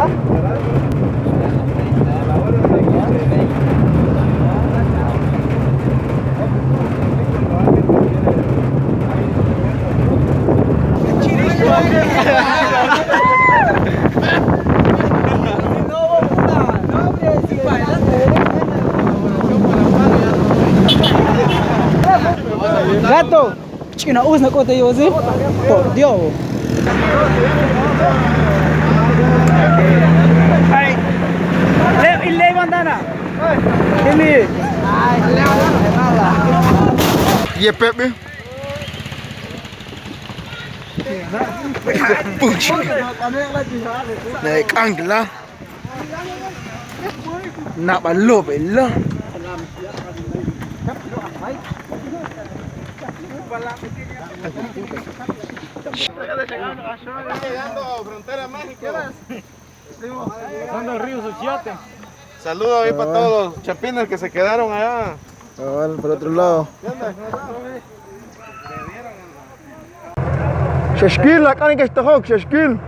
¿Ah? Gato, china usna kota yozi. Por Dios. Ay. Le bandana. Ini. Ye Pepe. Puch. Naik angla. Nak balop lah. Llegando a Frontera México. Son los ríos Uchiate. Saludos ahí para todos los chapines que se quedaron allá. Por otro lado. Shashkil, la kan ik eens te hoog, Shashkil.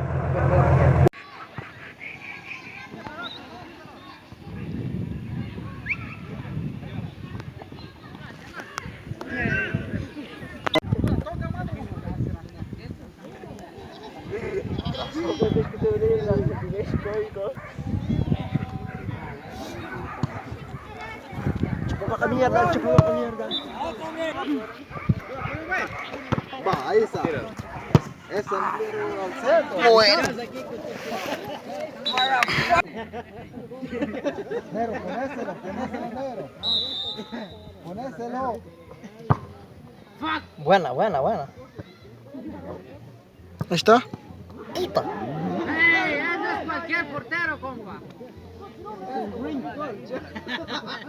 Coba ka mierda, coba ka mierda. Va, ahí está. Es el libro al centro. Bueno. Negro, ponéselo, negro. Ponéselo. Buena, buena, buena. Ahí está. Hey, eso es cualquier portero, compa.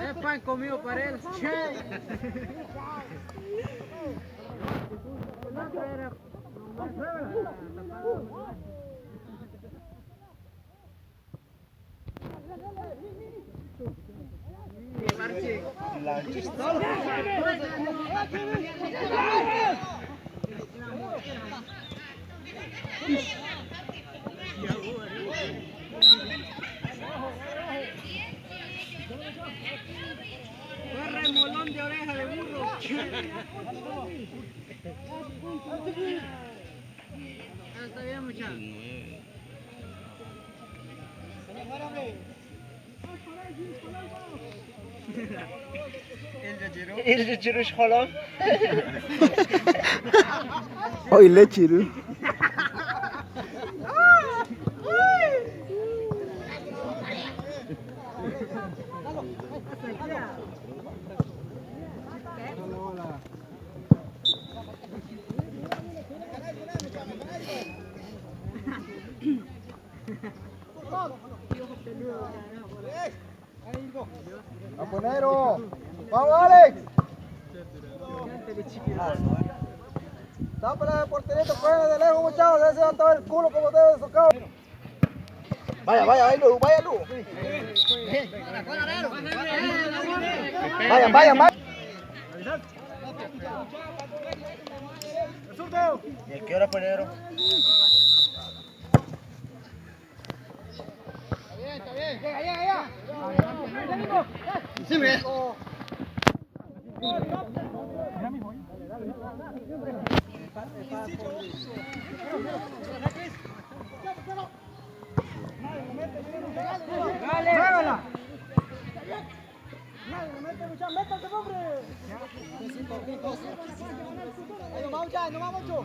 Es pan comido para él. Remolón de oreja de burro. Está bien, muchachos. El de Chirush Holland. Hoy le chiru. Aponero. Vamos, Alex. Tápala de porterito, juega de lejos, muchachos. Ese va a estar el culo como debe socado. Vaya, vaya, ahí, Lu, vaya, Lu. Vaya, vaya, vaya. ¿Y a qué hora, Ponero? Está bien. Llega. Sí, me. ¡Muévala! ¡Métete, hombre! No vamos ya, no vamos mucho.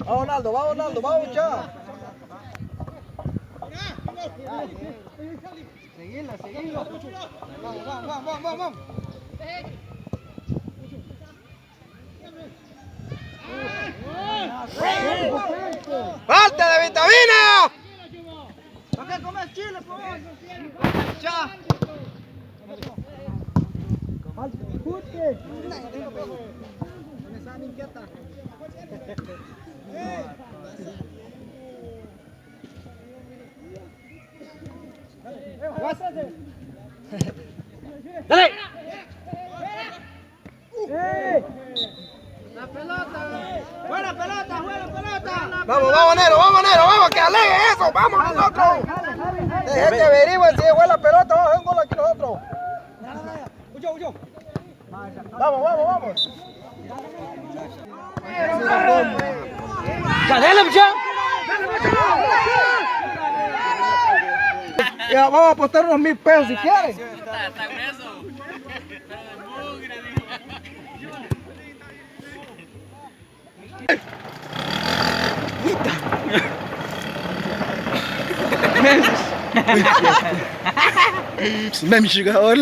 Vamos, Naldo, vamos ya. Seguila. Vamos. ¡Falta de vitamina! ¿Para qué comes chile, por favor? ¡Ya! Dale. La pelota. Buena pelota, buena pelota. Vamos, vamos, que alegue eso, vamos nosotros. Dejen que averigüen si fue la pelota, vamos a hacer un gol aquí nosotros. Vamos. Dale, muchacho. Ya, vamos a apostar unos 1000 pesos si quieren. Meme jugador.